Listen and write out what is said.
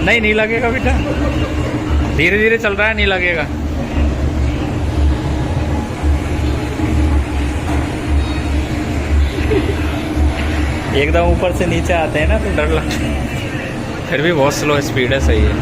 नहीं नहीं लगेगा बेटा, धीरे धीरे चल रहा है, नहीं लगेगा। एकदम ऊपर से नीचे आते हैं ना तो डर लगता है। फिर भी बहुत स्लो स्पीड है, सही है।